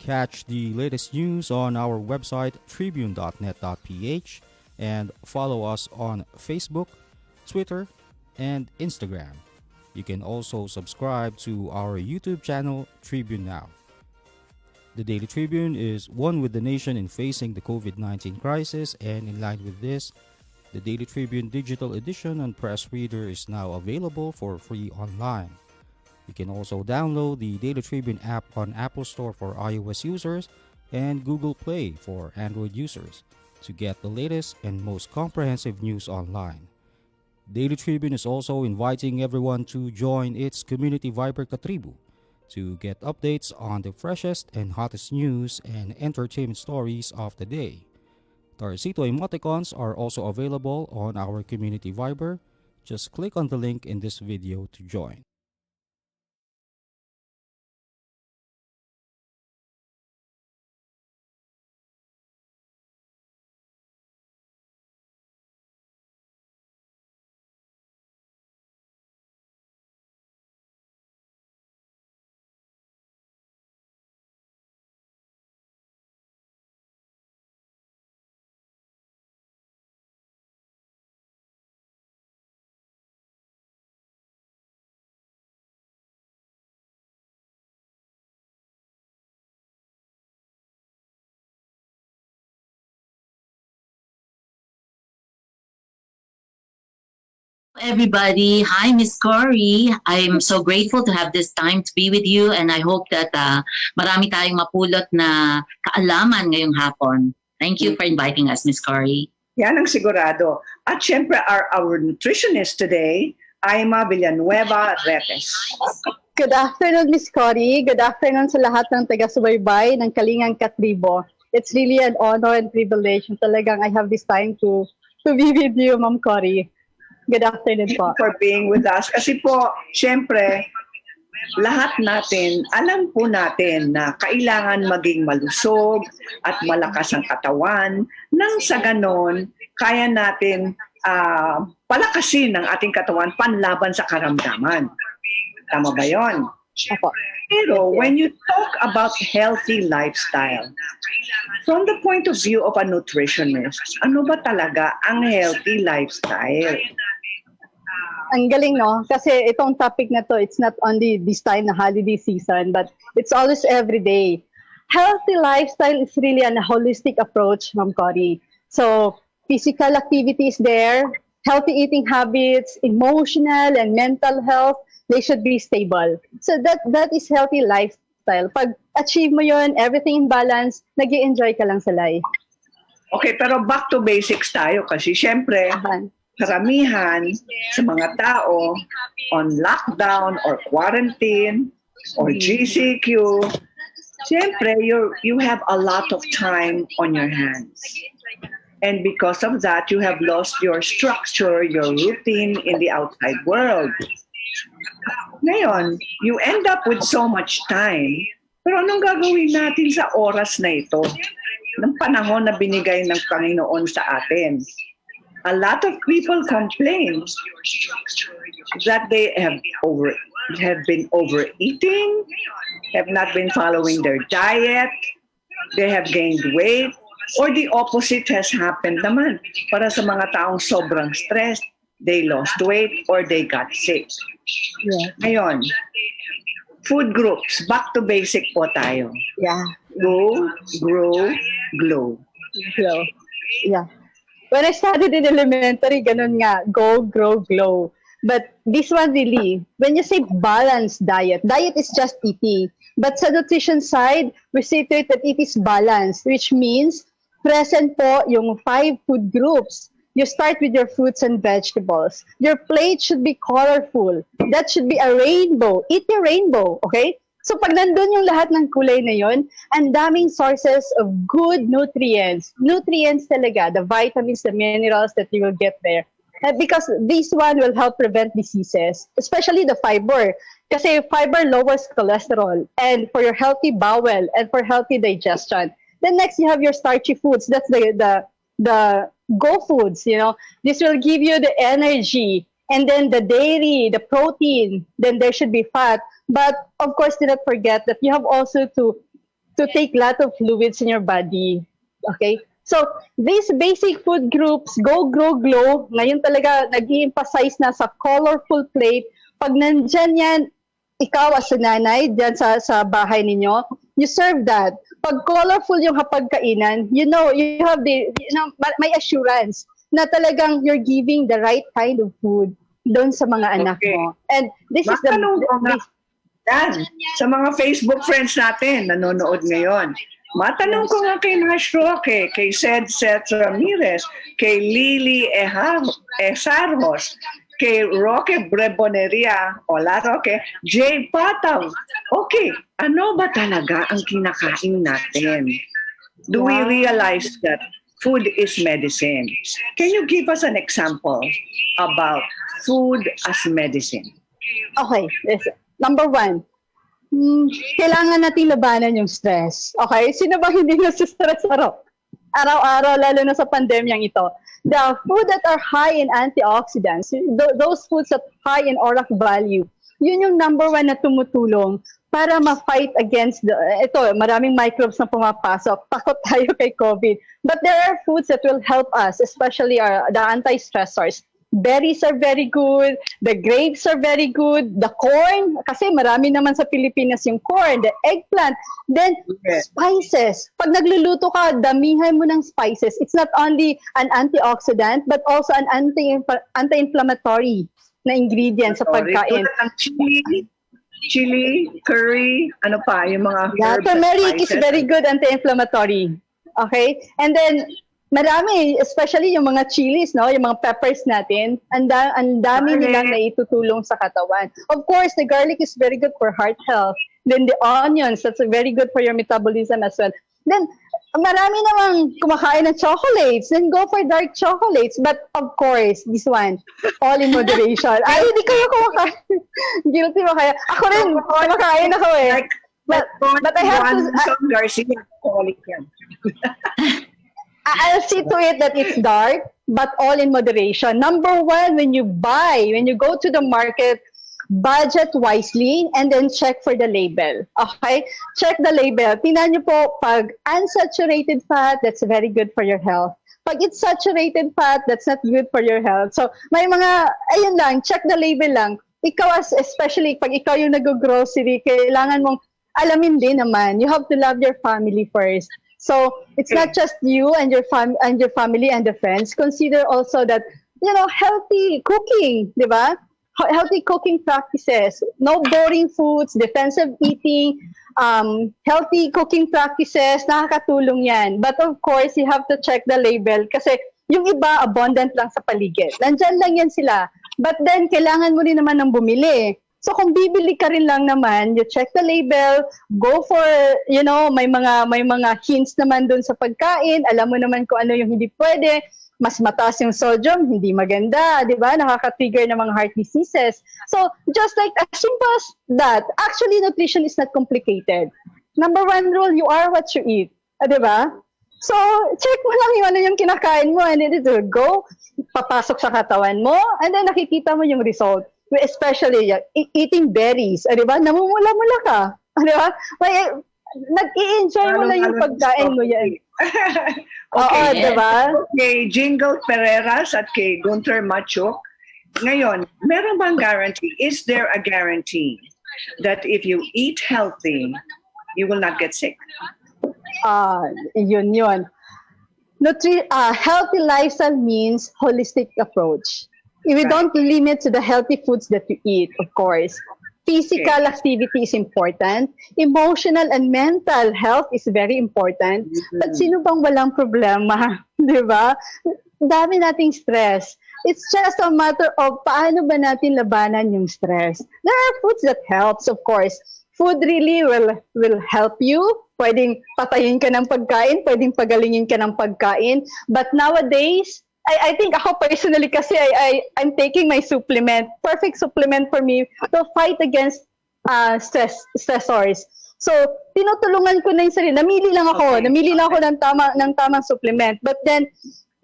Catch the latest news on our website tribune.net.ph and follow us on Facebook, Twitter, and Instagram. You can also subscribe to our YouTube channel, Tribune Now. The Daily Tribune is one with the nation in facing the COVID-19 crisis, and in line with this, the Daily Tribune digital edition on Press Reader is now available for free online. You can also download the Daily Tribune app on Apple Store for iOS users and Google Play for Android users to get the latest and most comprehensive news online. Daily Tribune is also inviting everyone to join its community Viber Katribu to get updates on the freshest and hottest news and entertainment stories of the day. Tarcito emoticons are also available on our community Viber. Just click on the link in this video to join. Everybody. Hi, Miss Cory. I'm so grateful to have this time to be with you, and I hope that marami tayong mapulot na kaalaman ngayong hapon. Thank you for inviting us, Miss Cory. Yan ang sigurado. At syempre, our nutritionist today, Aima Villanueva Retes. Good afternoon, Miss Cory. Good afternoon sa lahat ng taga-subaybay ng Kalingang Katribo. It's really an honor and privilege. Talagang I have this time to be with you, Ma'am Cory. Good afternoon po. For being with us. Kasi po, syempre, lahat natin, alam po natin na kailangan maging malusog at malakas ang katawan. Nang sa ganon, kaya natin palakasin ang ating katawan panlaban sa karamdaman. Tama ba yun? Opo. Pero when you talk about healthy lifestyle, from the point of view of a nutritionist, ano ba talaga ang healthy lifestyle? Ang galing, no? Kasi itong topic na to, it's not only this time na holiday season, but it's always every day. Healthy lifestyle is really a holistic approach, Ma'am Cory. So, physical activity is there, healthy eating habits, emotional and mental health, they should be stable. So that is healthy lifestyle. Pag achieve mo yun, everything in balance, nag-i-enjoy ka lang sa life. Okay, pero back to basics tayo kasi syempre, karamihan sa mga tao on lockdown or quarantine or GCQ, syempre you have a lot of time on your hands. And because of that, you have lost your structure, your routine in the outside world. Ngayon, you end up with so much time, pero anong gagawin natin sa oras na ito, ng panahon na binigay ng Panginoon sa atin? A lot of people complain that they have been overeating, have not been following their diet, they have gained weight, or the opposite has happened naman. Para sa mga taong sobrang stressed, they lost weight or they got sick. Yeah. Ngayon, food groups, back to basic po tayo. Yeah. Go, grow, glow. Glow. Yeah. When I studied in elementary, ganun nga, go, grow, glow. But this one really, when you say balanced diet is just eating. But sa nutrition side, we say to it that it is balanced, which means present po yung 5 food groups. You start with your fruits and vegetables. Your plate should be colorful. That should be a rainbow. Eat your rainbow, okay? So pag nandun yung lahat ng kulay na yon, ang daming sources of good nutrients. Nutrients talaga, the vitamins, the minerals that you will get there. Because this one will help prevent diseases, especially the fiber. Kasi fiber lowers cholesterol and for your healthy bowel and for healthy digestion. Then next you have your starchy foods. That's the go foods, you know. This will give you the energy. And then the dairy, the protein, then there should be fat. But of course, do not forget that you have also to take a lot of fluids in your body. Okay? So, these basic food groups, go, grow, glow, ngayon talaga nag-i-emphasize na sa colorful plate. Pag nandyan yan, ikaw as a nanay, dyan sa bahay ninyo, you serve that. Pag colorful yung hapagkainan, you know, you have may assurance na talagang you're giving the right kind of food doon sa mga anak mo. And this is the... Yan, sa mga Facebook friends natin, nanonood ngayon. Matanong ko nga kay Nash Roque, kay Seth Ramirez, kay Lily Esarros, kay Roque Breboneria, hola Roque, Jay Pataw. Okay, ano ba talaga ang kinakain natin? Do we realize that food is medicine? Can you give us an example about food as medicine? Okay, listen. Number 1, kailangan natin labanan yung stress. Okay? Sino ba hindi nasa-stress araw-araw, lalo na sa pandemyang ito? The food that are high in antioxidants, those foods that high in ORAC value, yun yung number 1 na tumutulong para ma-fight against maraming microbes na pumapasok. Takot tayo kay COVID. But there are foods that will help us, especially the anti-stressors. Berries are very good, the grapes are very good, the corn, kasi marami naman sa Pilipinas yung corn, the eggplant, then spices. Pag nagluluto ka, damihan mo ng spices. It's not only an antioxidant, but also an anti-inflammatory na ingredient sa pagkain. Chili, curry, ano pa, yung mga herbs. Turmeric is very good anti-inflammatory. Okay? And then, marami, especially yung mga chilies, no, yung mga peppers natin, ang dami nilang naitutulong sa katawan. Of course, the garlic is very good for heart health. Then the onions, that's very good for your metabolism as well. Then, marami namang kumakain ng chocolates. Then go for dark chocolates. But of course, this one, all in moderation. Ay, hindi kayo kumakain. Guilty ba kaya? Ako rin, kumakain ako eh. But I have to... Garcia, alcoholic yan. I'll see to it that it's dark, but all in moderation. Number 1, when you go to the market, budget wisely and then check for the label. Okay? Check the label. Tingnan nyo po, pag unsaturated fat, that's very good for your health. Pag it's saturated fat, that's not good for your health. So, may ayun lang, check the label lang. Ikaw, especially pag ikaw yung nag-grocery, kailangan mong alamin din naman. You have to love your family first. So it's not just you and your family and the friends. Consider also that, you know, healthy cooking, di ba? Healthy cooking practices, no boring foods, defensive eating, healthy cooking practices, nakakatulong yan. But of course, you have to check the label kasi yung iba abundant lang sa paligid. Nandyan lang yan sila. But then, kailangan mo rin naman ng bumili. So kung bibili ka rin lang naman, you check the label, go for, you know, may mga hints naman dun sa pagkain, alam mo naman kung ano yung hindi pwede, mas mataas yung sodium, hindi maganda, di ba? Nakaka-trigger ng mga heart diseases. So just like as simple as that, actually nutrition is not complicated. Number 1 rule, you are what you eat. Di ba? So check mo lang yung ano yung kinakain mo and then it will go, papasok sa katawan mo, and then nakikita mo yung result. Especially eating berries, di ba? Namumula-mula ka. Di ba? Nag-i-enjoy mo lang yung pagkain mo yan. Okay, di ba? Okay, Jingle Pereras at kay Gunther Machuk. Ngayon, meron bang guarantee? Is there a guarantee that if you eat healthy, you will not get sick? Yun. Healthy lifestyle means holistic approach. If we Right. don't limit to the healthy foods that you eat, of course. Physical activity is important. Emotional and mental health is very important. At sino bang walang problema? Di ba? Dami nating stress. It's just a matter of paano ba natin labanan yung stress. There are foods that helps, of course. Food really will help you. Pwedeng patayin ka ng pagkain, pwedeng pagalingin ka ng pagkain. But nowadays, I think ako personally kasi I'm taking my supplement, perfect supplement for me to fight against stressors. So, tinutulungan ko na yung sarili. Namili lang ako ng tamang supplement. But then,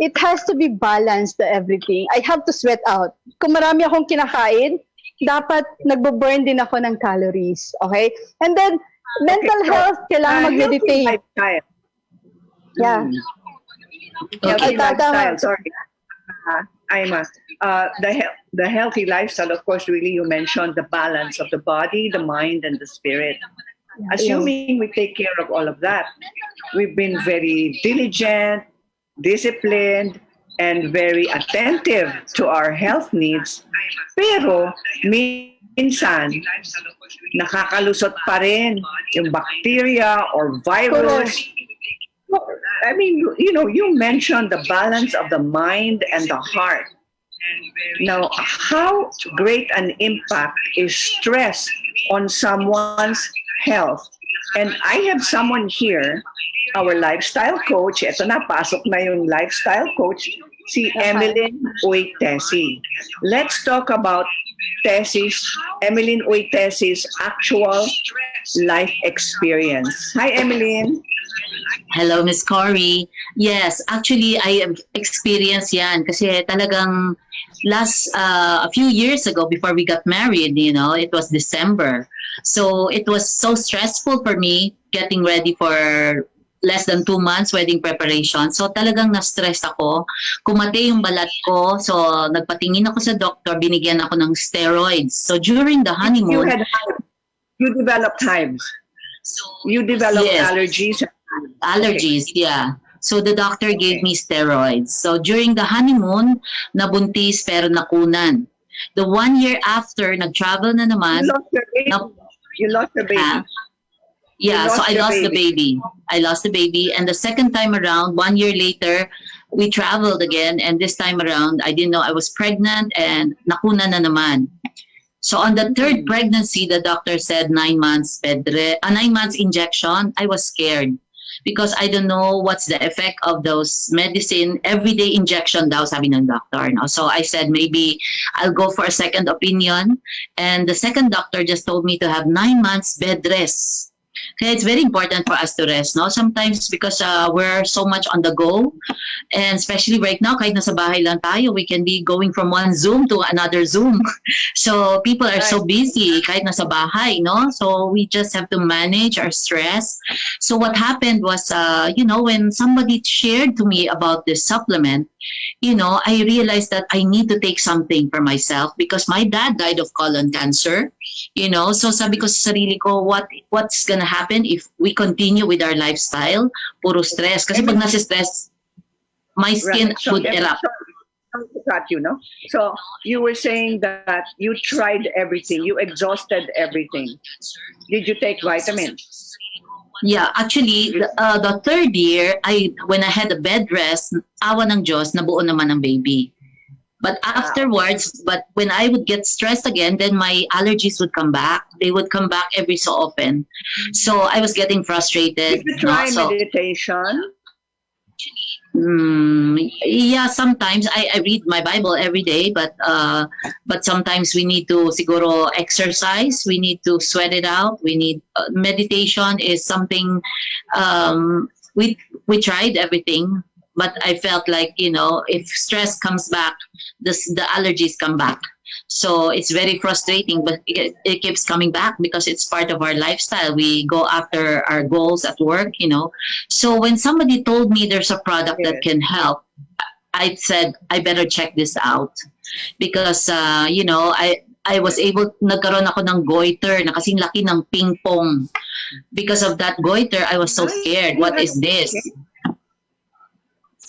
it has to be balanced to everything. I have to sweat out. Kung marami akong kinakain, dapat nagbo-burn din ako ng calories. Okay? And then, mental health, kailangan mag-meditate. Lifestyle. Yeah. Healthy Tama. lifestyle. Sorry. The healthy lifestyle, of course, really you mentioned the balance of the body, the mind, and the spirit. Assuming we take care of all of that, we've been very diligent, disciplined, and very attentive to our health needs. Pero minsan, nakakalusot pa rin yung bacteria or virus. I mean, you mentioned the balance of the mind and the heart. Now, how great an impact is stress on someone's health? And I have someone here, our lifestyle coach. Ito na, pasok na yung lifestyle coach, si Emeline Uy Tessie. Let's talk about Emeline Uy Tessie's actual life experience. Hi, Emeline. Hello, Miss Cory. Yes, actually, I have experienced yan kasi talagang a few years ago before we got married, it was December. So it was so stressful for me getting ready for less than 2 months wedding preparation. So talagang na-stress ako. Kumate yung balat ko. So nagpatingin ako sa doctor, binigyan ako ng steroids. So during the honeymoon... You developed hives. You developed Yes. allergies. Allergies, yeah. So the doctor gave me steroids. So during the honeymoon, nabuntis pero nakunan. The 1 year after, nag-travel na naman. You lost your baby. Yeah, so I lost the baby. I lost the baby. And the second time around, 1 year later, we traveled again. And this time around, I didn't know I was pregnant and nakuna na naman. So on the third pregnancy, the doctor said 9 months 9 months injection. I was scared because I don't know what's the effect of those medicine. Everyday injection daw, sabi ng doctor. No? So I said maybe I'll go for a second opinion. And the second doctor just told me to have 9 months bed rest. Kaya it's very important for us to rest, no? Sometimes because we're so much on the go, and especially right now, kahit nasa bahay lang tayo, we can be going from one Zoom to another Zoom. So people are so busy, kahit nasa bahay, no? So we just have to manage our stress. So what happened was, when somebody shared to me about this supplement, I realized that I need to take something for myself because my dad died of colon cancer. So sabi ko sa sarili ko, what's gonna happen if we continue with our lifestyle? Puro stress. Kasi pag nasa stress, my skin would erupt. So you were saying that you tried everything. You exhausted everything. Did you take vitamins? Yeah, actually, the third year, when I had a bed rest, awa ng Diyos, nabuo naman ang baby. But afterwards, when I would get stressed again, then my allergies would come back. They would come back every so often. So I was getting frustrated. Did you try meditation? Yeah, sometimes I read my Bible every day, but sometimes we need to siguro exercise. We need to sweat it out. We need meditation is something. We tried everything, but I felt like if stress comes back, the allergies come back. So it's very frustrating, but it keeps coming back because it's part of our lifestyle. We go after our goals at work, So when somebody told me there's a product that can help, I said, I better check this out. Because, I was able, nagkaroon ako ng goiter na kasing laki ng ping pong. Because of that goiter, I was so scared. What is this?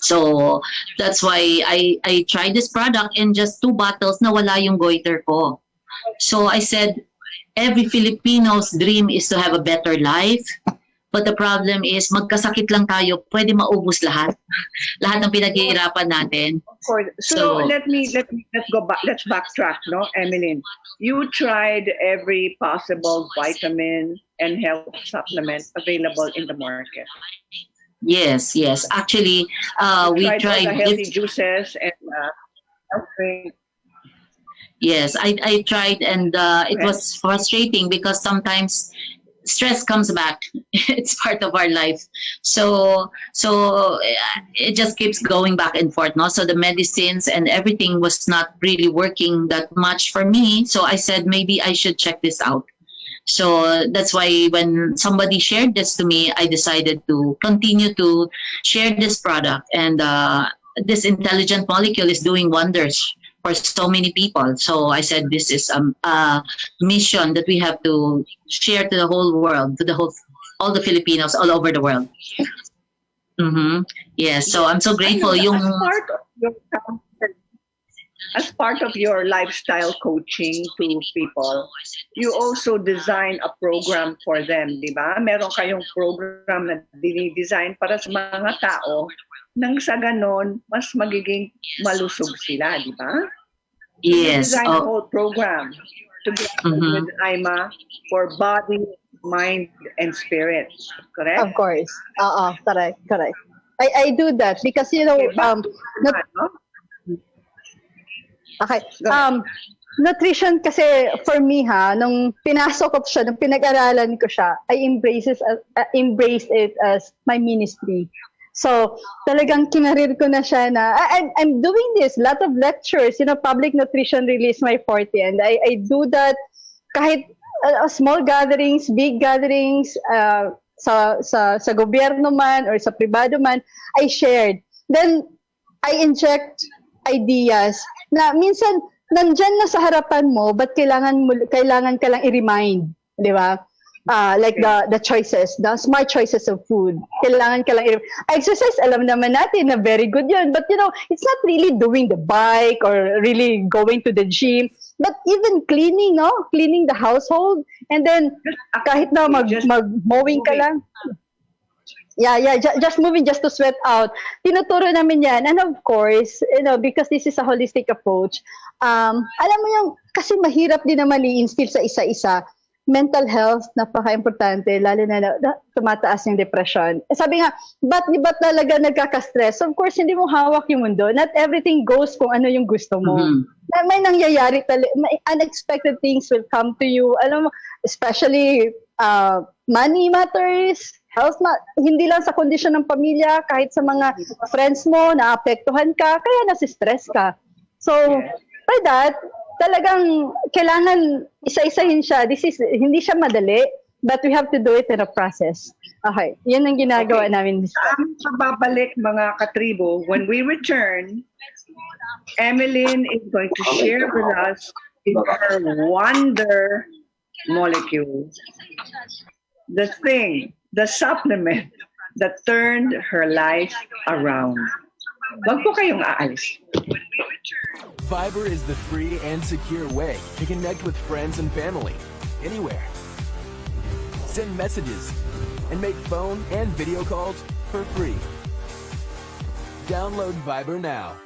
So that's why I tried this product, and just 2 bottles nawala yung goiter ko. So I said, every Filipino's dream is to have a better life. But the problem is, magkasakit lang tayo, pwede maubos lahat. Lahat ng pinaghihirapan natin. Of course. So let's backtrack, no, Emeline. You tried every possible vitamin and health supplement available in the market. Yes. Actually, we tried all the healthy juices and health drink. Yes, I tried, and it was frustrating because sometimes stress comes back. It's part of our life. So it just keeps going back and forth. No, so the medicines and everything was not really working that much for me. So I said maybe I should check this out. So that's why when somebody shared this to me, I decided to continue to share this product. And this intelligent molecule is doing wonders for so many people. So I said this is a mission that we have to share to the whole world, to all the Filipinos all over the world. Yes, so I'm so grateful. As part of your lifestyle coaching to people, you also design a program for them, di ba? Meron kayong program na dinidesign para sa mga tao nang sa ganon, mas magiging malusog sila, di ba? Yes. You design a whole program together with Ima for body, mind, and spirit. Correct? Of course. Correct. I do that because, okay. Nutrition kasi for me nung pinasok ko siya, nung pinag-aralan ko siya, I embraced it as my ministry. So, talagang kinarir ko na siya na, I'm doing this, lot of lectures, public nutrition really is my forte. And I do that kahit small gatherings, big gatherings, sa gobyerno man or sa pribado man, I shared. Then, I inject ideas na minsan, nandyan na sa harapan mo, but kailangan ka lang i-remind, di ba? Like the choices, the smart choices of food. Kailangan ka lang exercise, alam naman natin na very good yun. But it's not really doing the bike or really going to the gym. But even cleaning, cleaning the household. And then, kahit na mag-mowing ka lang. Yeah, just moving just to sweat out. Tinuturo namin yan. And of course, because this is a holistic approach, alam mo yung, kasi mahirap din naman i-instill sa isa-isa. Mental health, napaka-importante, lalo na tumataas yung depression. Sabi nga, ba't talaga nagkaka-stress? Of course, hindi mo hawak yung mundo. Not everything goes kung ano yung gusto mo. May nangyayari talaga, unexpected things will come to you. Alam mo, especially money matters, health, hindi lang sa kondisyon ng pamilya, kahit sa mga friends mo, naapektuhan ka, kaya nasi-stress ka. So, by that, talagang kailangan isa-isahin siya. Hindi siya madali, but we have to do it in a process. Okay, yan ang ginagawa namin. Babalik mga katribo, when we return, Emeline is going to share with us her wonder molecule. The supplement that turned her life around. Wag po kayong aalis. Viber is the free and secure way to connect with friends and family anywhere. Send messages and make phone and video calls for free. Download Viber now.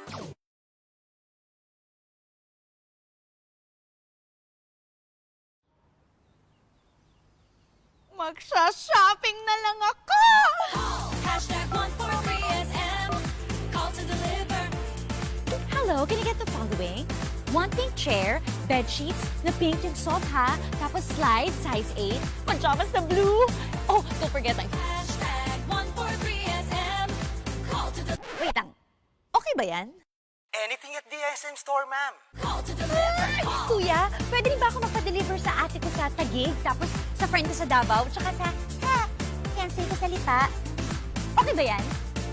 Magsha-shopping na lang ako! #143SM. Call to deliver. Hello, can you get the following? One pink chair, bed sheets, na pink yung sofa, tapos slides, size 8, pajamas na blue. Oh, don't forget ang... #143SM. Call to deliver. Wait lang. Okay ba yan? Anything at the SM store, ma'am. Call to deliver. Kuya, pwede rin ba ako magpa-deliver sa ate ko sa Taguig, tapos sa friend ko sa Davao, tsaka sa... Cancel ko sa Lipa? Okay ba yan?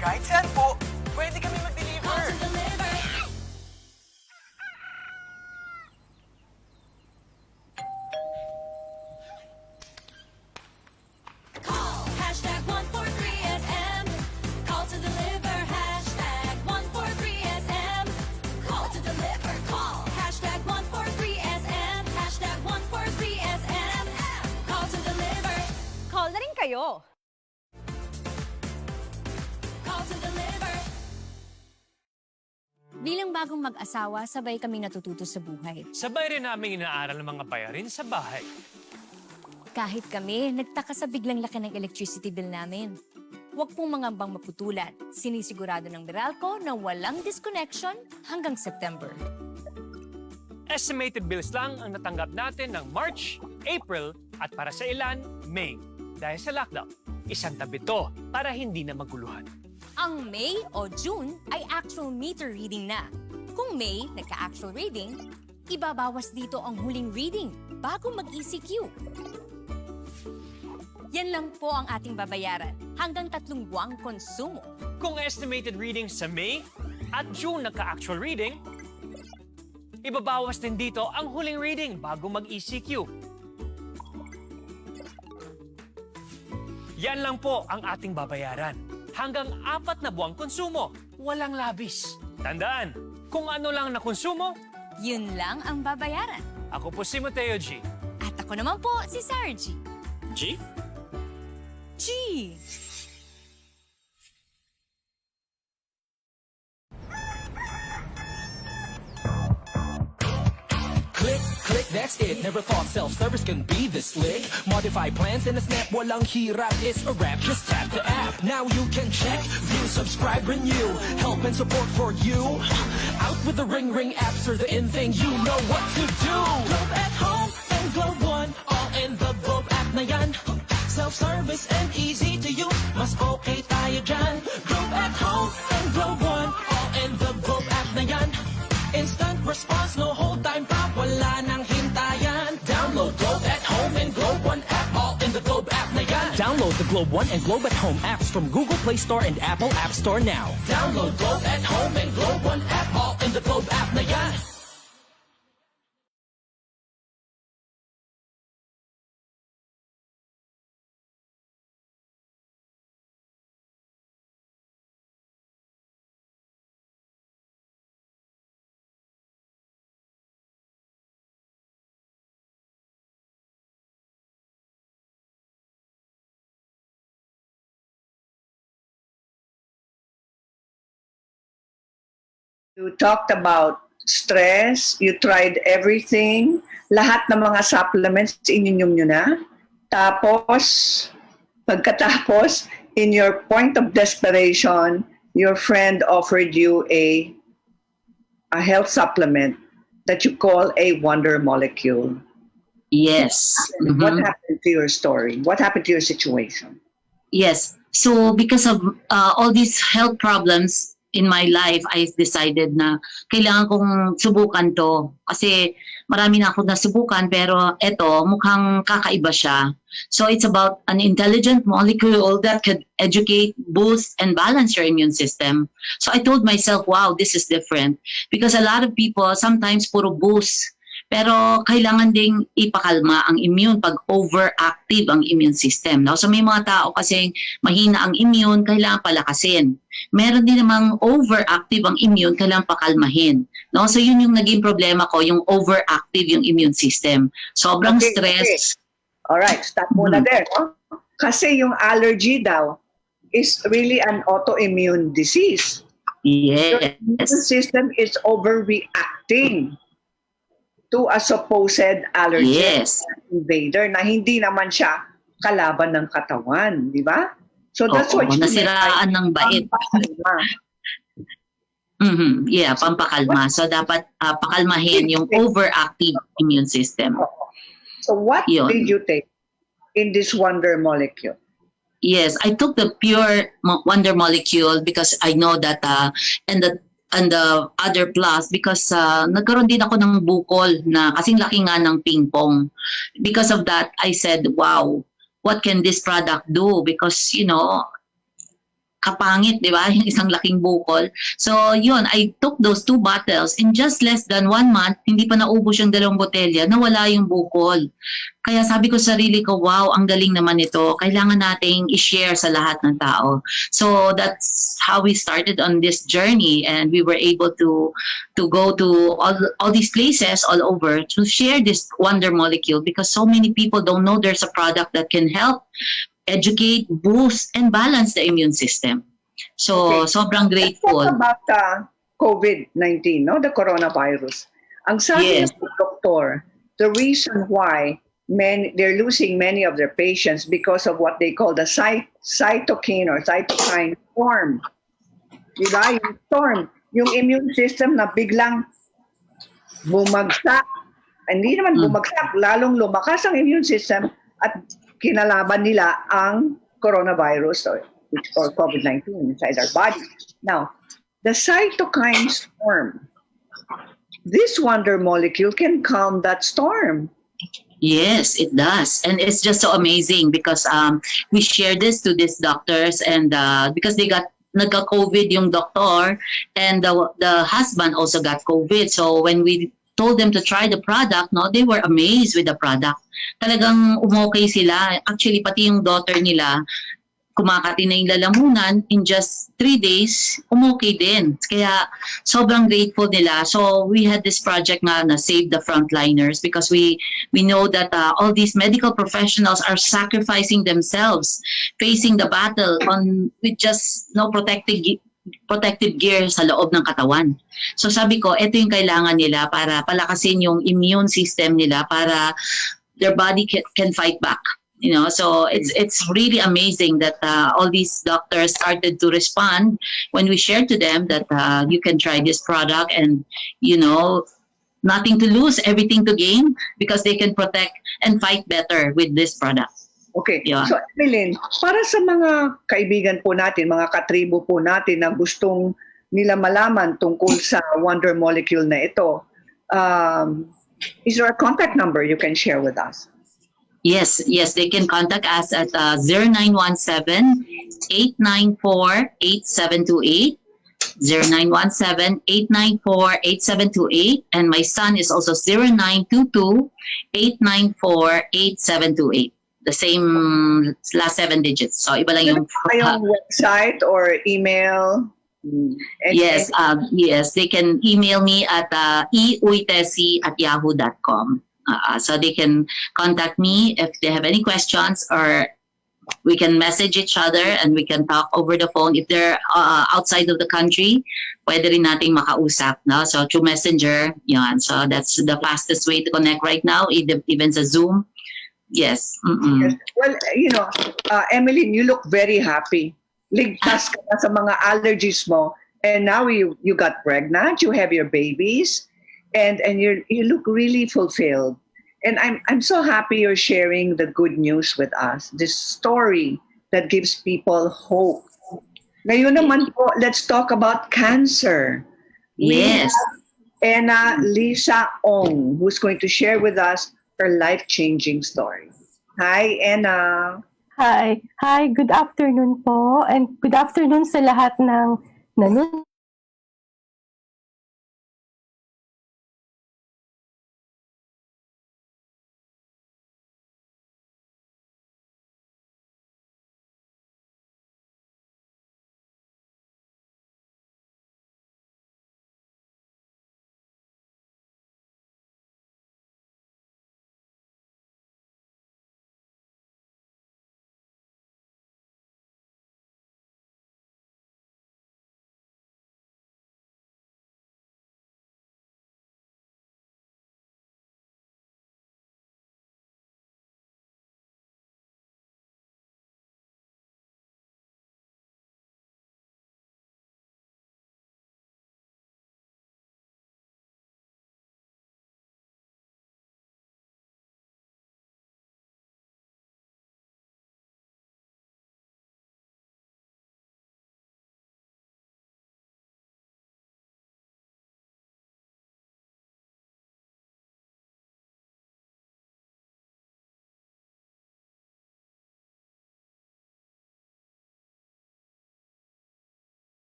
Kahit saan po, pwede kami mag-deliver. Call to deliver. Call #143SM. Call to deliver. kayo. Call to deliver. Bilang bagong mag-asawa, sabay kami natututo sa buhay. Sabay rin namin inaaral ang mga bayarin sa bahay. Kahit kami, nagtaka sa biglang laki ng electricity bill namin. Huwag pong mangambang maputulan. Sinisigurado ng Meralco na walang disconnection hanggang September. Estimated bills lang ang natanggap natin ng March, April at para sa ilan, May. Dahil sa lockdown, isang tabi to para hindi na maguluhan. Ang May o June ay actual meter reading na. Kung May, nagka-actual reading, ibabawas dito ang huling reading bago mag-ECQ. Yan lang po ang ating babayaran hanggang 3 buwang konsumo. Kung estimated reading sa May at June nagka-actual reading, ibabawas din dito ang huling reading bago mag-ECQ. Yan lang po ang ating babayaran. Hanggang 4 na buwang konsumo, walang labis. Tandaan, kung ano lang na konsumo, Yun lang ang babayaran. ako po si Mateo G. At ako naman po si Sarah G. G? G! Click, click, that's it. Never thought self-service can be this slick. Modify plans in a snap, walang hirap, it's a wrap. Just tap the app. Now you can check, view, subscribe, renew. Help and support for you. Out with the Ring Ring apps are the in thing, you know what to do. Globe at home and Globe One, all in the Globe app na yan. Self-service and easy to use, mas okay tayo dyan. Globe at home and Globe One, all in the Globe app na yan. Instant response, no hold time pa, wala nang hintayan. Download Globe at Home and Globe One app, all in the Globe app na yan. Download the Globe One and Globe at Home apps from Google Play Store and Apple App Store now. Download Globe at Home and Globe One app, all in the Globe app na yan. You talked about stress, you tried everything, lahat ng mga supplements ininom nyo na. Tapos, pagkatapos, in your point of desperation, your friend offered you a health supplement that you call a wonder molecule. Yes. What Mhm. happened to your story? What happened to your situation? Yes. So because of all these health problems in my life, I decided na kailangan kong subukan to. Kasi marami na ako nasubukan, pero eto, mukhang kakaiba siya. So it's about an intelligent molecule that could educate, boost, and balance your immune system. So I told myself, wow, this is different. Because a lot of people, sometimes puro boost. Pero kailangan ding ipakalma ang immune pag overactive ang immune system. No? So may mga tao kasi mahina ang immune, kailangan palakasin. Meron din namang overactive ang immune, kailangan pakalmahin. No? So yun yung naging problema ko, yung overactive yung immune system. Sobrang Okay, stress. All right, stop muna there. No? Kasi yung allergy daw is really an autoimmune disease. Your immune Yes. system is overreacting to a supposed allergen Yes. invader na hindi naman siya kalaban ng katawan, di ba? So that's Oo, what you nasiraan ng bait. Pampakalma. Yeah, pampakalma. So dapat pakalmahin yung overactive immune system. So what Yun. did you take in this wonder molecule? Yes, I took the pure wonder molecule because I know that and the other plus because nagkaroon din ako ng bukol na kasing laki nga ng ping pong. Because of that, I said, wow, what can this product do? Because, you know, kapangit, di ba? Yung isang laking bukol. So, yun, I took those 2 bottles in just less than 1 month, hindi pa naubos yung 2 botelya, nawala yung bukol. Kaya sabi ko sa sarili ko, wow, ang galing naman ito. Kailangan nating i-share sa lahat ng tao. So, that's how we started on this journey and we were able to go to all these places all over to share this wonder molecule because so many people don't know there's a product that can help educate, boost, and balance the immune system. So, Okay. sobrang Let's grateful. talk about COVID-19, no? The coronavirus. Ang sabi Yes. ng doktor, the reason why they're losing many of their patients because of what they call the cytokine or cytokine storm. Diba? Yung storm, yung immune system na biglang bumagsak. Hindi naman bumagsak, lalong lumakas ang immune system at kinalaban nila ang coronavirus or COVID-19 inside our body. Now, the cytokine storm, this wonder molecule can calm that storm. Yes, it does. And it's just so amazing because we share this to these doctors and because they got nagka-COVID yung doctor and the husband also got COVID. So when we told them to try the product, no, they were amazed with the product. Talagang umokay sila. Actually, pati yung daughter nila, kumakati na yung lalamunan, in just 3 days, umokay din. Kaya sobrang grateful nila. So we had this project nga na Save the Frontliners because we know that all these medical professionals are sacrificing themselves, facing the battle with just no protective gear sa loob ng katawan. So sabi ko, ito yung kailangan nila para palakasin yung immune system nila para their body can fight back. You know, so it's really amazing that all these doctors started to respond when we shared to them that you can try this product and, you know, nothing to lose, everything to gain because they can protect and fight better with this product. Okay. Yeah. So, Emeline, para sa mga kaibigan po natin, mga katribo po natin na gustong nila malaman tungkol sa Wonder Molecule na ito, is there a contact number you can share with us? Yes, they can contact us at 0917-894-8728, 0917-894-8728, and my son is also 0922-894-8728. The same last 7 digits. So iba lang yung Kayong website or email? Yes, they can email me at euitesi@yahoo.com. So they can contact me if they have any questions or we can message each other and we can talk over the phone. If they're outside of the country, pwede rin nating makausap. No? So through Messenger, yan. So that's the fastest way to connect right now, even sa Zoom. Yes. Yes. Well, you know, Emily, you look very happy. Ligtas ka na sa mga allergies mo. And now you got pregnant, you have your babies, and you look really fulfilled. And I'm so happy you're sharing the good news with us. This story that gives people hope. Ngayon naman po, let's talk about cancer. Yes. Anna Lisa Ong, who's going to share with us her life-changing story. Hi, Anna. Hi. Good afternoon po. And good afternoon sa lahat ng nanonood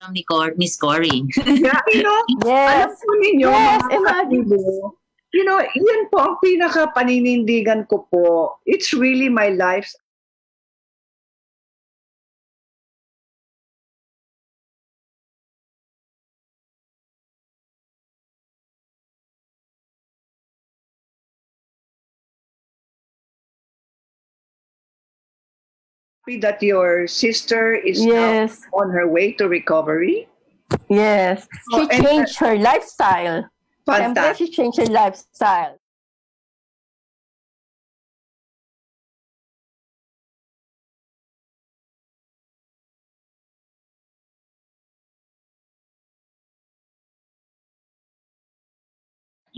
Miss Cory. Yeah, alam Yes. po ninyo, Yes, mga imagine. katibo, yan po ang pinaka-paninindigan ko po. It's really my life. That your sister is now Yes. on her way to recovery. Yes. She Oh, and- changed her lifestyle. Siyempre, Fantastic. she changed her lifestyle.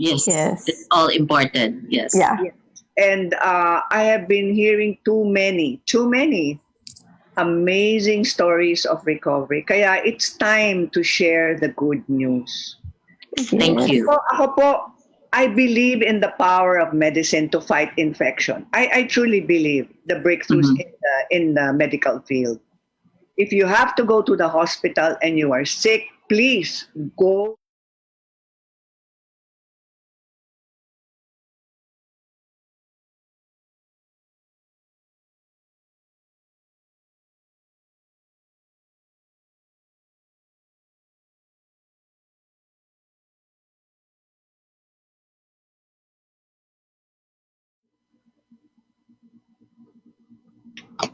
Yes. Yes. It's all important. Yes. Yeah. And I have been hearing too many amazing stories of recovery. Kaya it's time to share the good news. Thank Yes. you. So ako po, I believe in the power of medicine to fight infection. I truly believe the breakthroughs in the medical field. If you have to go to the hospital and you are sick, please go.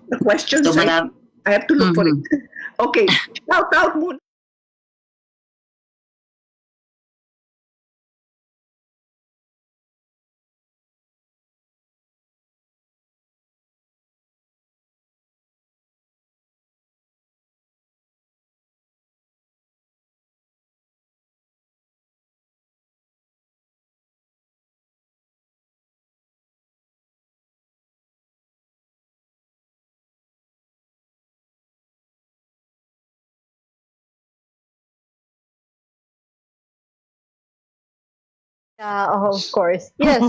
The questions, So, madam, I have to look for it. Okay, shout out muna. Yeah, of course. Yes.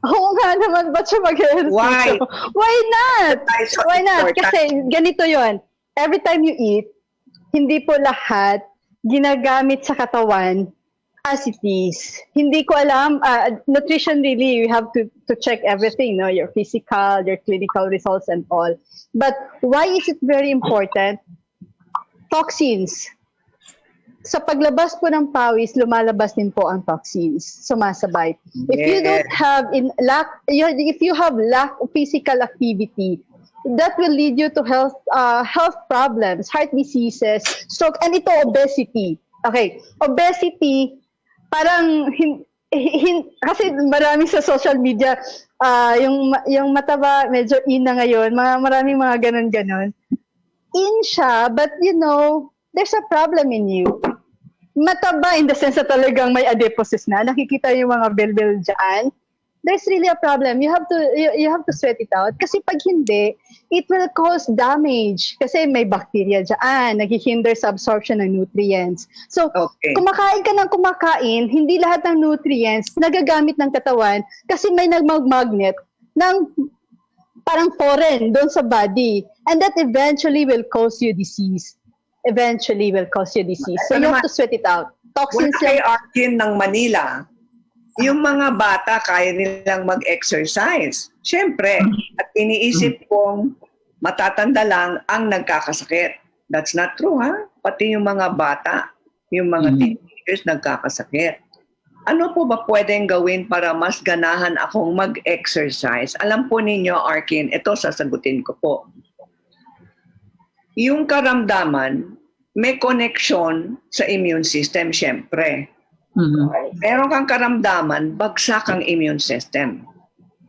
Oo nga naman, ba't siya mag-ehersisyo? Why? Why not? Why so Why not? important? Kasi ganito yon. Every time you eat, hindi po lahat ginagamit sa katawan as it is. Hindi ko alam, nutrition really, you have to check everything, no? Your physical, your clinical results and all. But why is it very important? Toxins. Sa paglabas po ng pawis, lumalabas din po ang toxins, sumasabay. If you don't have if you have lack of physical activity, that will lead you to health problems, heart diseases, stroke, and ito obesity. Okay, obesity parang kasi marami sa social media yung mataba medyo in na ngayon, maraming mga ganon. In siya, but there's a problem in you. Mataba in the sense na talagang may adiposis na. Nakikita yung mga belbel dyan. There's really a problem. You have to sweat it out. Kasi pag hindi, it will cause damage. Kasi may bacteria dyan. Naghihinder sa absorption ng nutrients. So, kumakain ka ng kumakain, hindi lahat ng nutrients nagagamit ng katawan kasi may nagmag-magnet ng parang foreign doon sa body. And that eventually will cause you disease. So you have to sweat it out. Toxins Wala kay Arkin ng Manila, yung mga bata kaya nilang mag-exercise. Siyempre, at iniisip kong matatanda lang ang nagkakasakit. That's not true, ha? Pati yung mga bata, yung mga teenagers nagkakasakit. Ano po ba pwedeng gawin para mas ganahan akong mag-exercise? Alam po ninyo, Arkin, ito sasagutin ko po. Yung karamdaman, may connection sa immune system, syempre. Meron kang karamdaman, bagsak ang immune system.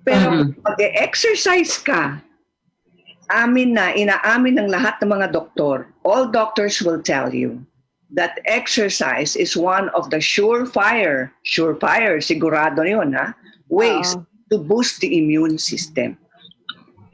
Pero mag-exercise ka, inaamin ng lahat ng mga doktor, all doctors will tell you that exercise is one of the surefire, sigurado yun, ha? Ways to boost the immune system.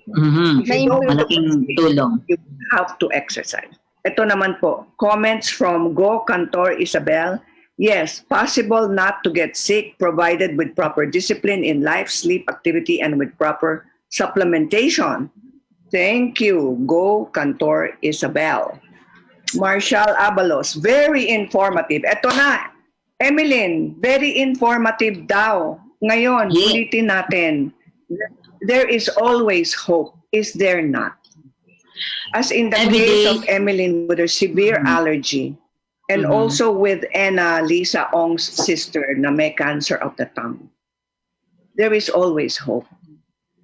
If you don't Malaking tulong. you have to exercise. Ito naman po, comments from Go Cantor Isabel. Yes, possible not to get sick provided with proper discipline in life, sleep, activity, and with proper supplementation. Thank you, Go Cantor Isabel. Marshall Abalos, very informative. Eto na, Emeline, very informative daw. Ngayon, Yeah. ulitin natin. There is always hope, is there not? As in the Every case day. of Emeline with her severe allergy, and also with Anna Lisa Ong's sister na may cancer of the tongue. There is always hope.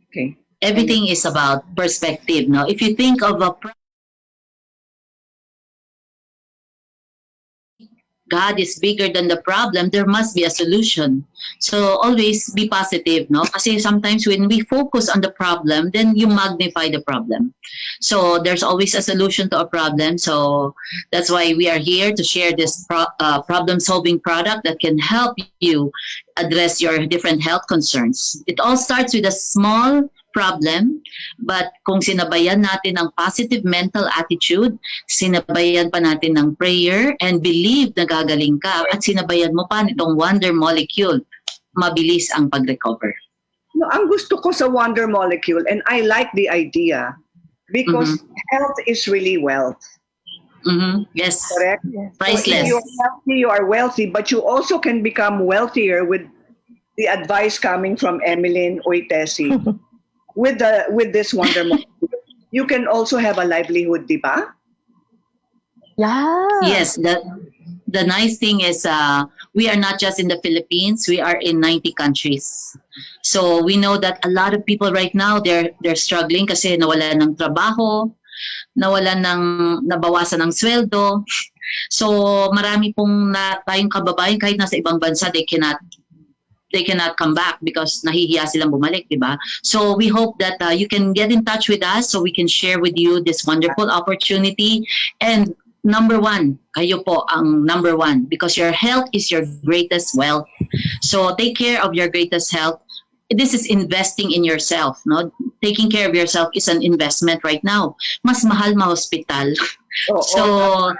Okay. Everything is about perspective, no? If you think of God is bigger than the problem, there must be a solution. So always be positive, no? Kasi sometimes when we focus on the problem, then you magnify the problem. So there's always a solution to a problem. So that's why we are here to share this problem-solving product that can help you address your different health concerns. It all starts with a small problem, but kung sinabayan natin ng positive mental attitude, sinabayan pa natin ng prayer and believe na gagaling ka, at sinabayan mo pa nitong wonder molecule, mabilis ang pag-recover. No, ang gusto ko sa Wonder Molecule, and I like the idea, because health is really wealth. Yes, Correct? priceless. So if you're healthy, you are wealthy, but you also can become wealthier with the advice coming from Emeline Oitesi. with this Wonder Molecule. You can also have a livelihood, di ba? Yeah. Yes, the nice thing is we are not just in the Philippines, we are in 90 countries. So we know that a lot of people right now, they're struggling kasi nawalan ng trabaho, nabawasan ng sweldo. So marami pong tayong kababayan kahit nasa ibang bansa, they cannot come back because nahihiya silang bumalik, di ba? So we hope that you can get in touch with us so we can share with you this wonderful opportunity. And number one, kayo po ang number one, because your health is your greatest wealth. So take care of your greatest health. This is investing in yourself, no? Taking care of yourself is an investment right now. Mas mahal ma-hospital. So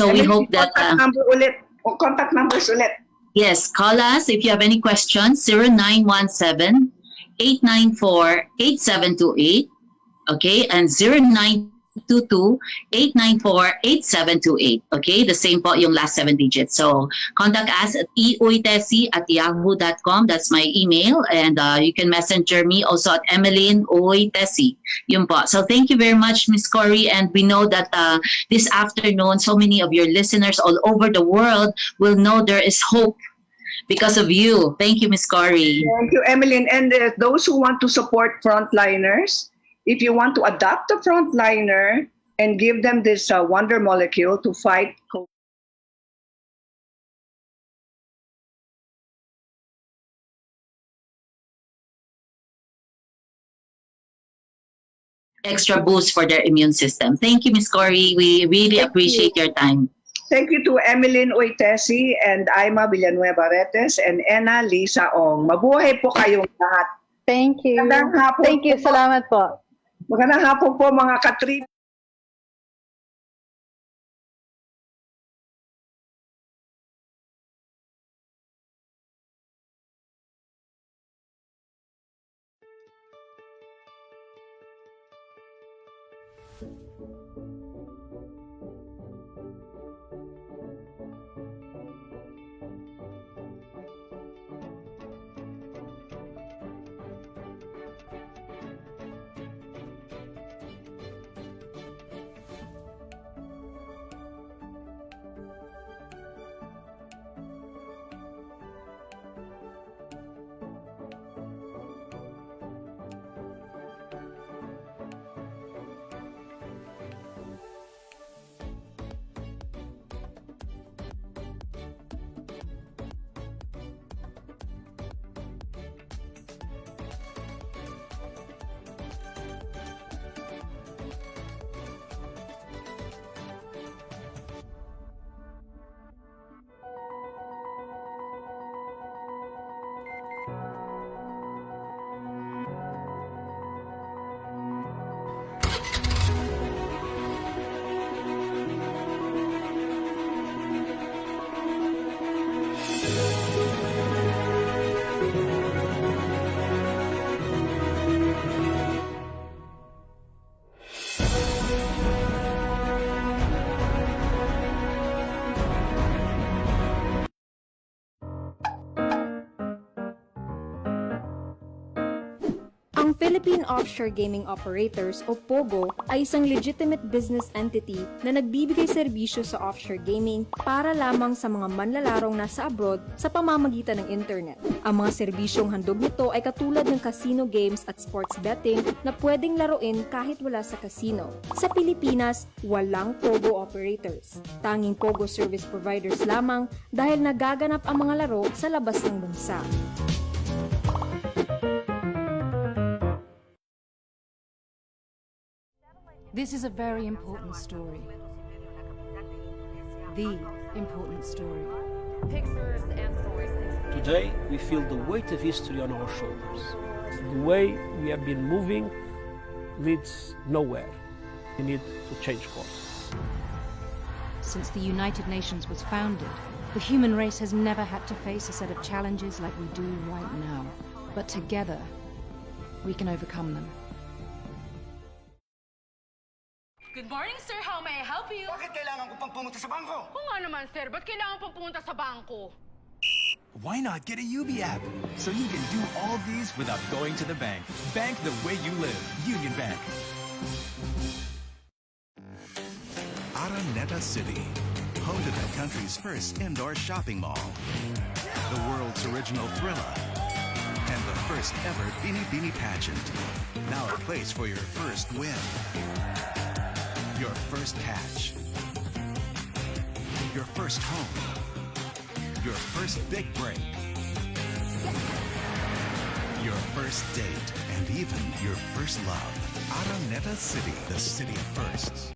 we hope that contact numbers ulit. Yes, call us if you have any questions, 0917-894-8728, okay, and 0922-894-8728, okay, the same po yung last 7 digits. So contact us at eoitesi@yahoo.com, that's my email, and you can messenger me also at Emeline Oitesi, yun po. So thank you very much, Miss Cory, and we know that this afternoon, so many of your listeners all over the world will know there is hope because of you. Thank you, Miss Cory. Thank you, Emeline. And those who want to support frontliners, if you want to adopt a frontliner and give them this Wonder Molecule to fight COVID. Extra boost for their immune system. Thank you, Miss Cory. We really appreciate your time. Thank you to Emeline Oitesi and Aima Villanueva Retes and Anna Lisa Ong. Mabuhay po kayong lahat. Thank you. Magandang hapon Thank you. po. Salamat po. Magandang hapon po mga katrib. Philippine Offshore Gaming Operators o POGO ay isang legitimate business entity na nagbibigay serbisyo sa offshore gaming para lamang sa mga manlalarong nasa abroad sa pamamagitan ng internet. Ang mga serbisyong handog nito ay katulad ng casino games at sports betting na pwedeng laruin kahit wala sa casino. Sa Pilipinas, walang POGO operators. Tanging POGO service providers lamang dahil nagaganap ang mga laro sa labas ng bansa. This is a very important story. The important story. Pictures and stories. Today, we feel the weight of history on our shoulders. The way we have been moving leads nowhere. We need to change course. Since the United Nations was founded, the human race has never had to face a set of challenges like we do right now. But together, we can overcome them. Good morning, sir. How may I help you? Bakit kailangan ko pang pumunta sa bangko? Oo nga naman, sir. Ba't kailangan pang pumunta sa bangko? Why not get a UB app so you can do all these without going to the bank? Bank the way you live. Union Bank. Araneta City, home to the country's first indoor shopping mall, the world's original Thrilla, and the first ever Bini Bini pageant. Now a place for your first win, your first hatch, your first home, your first big break, your first date, and even your first love. Araneta City, the city of firsts.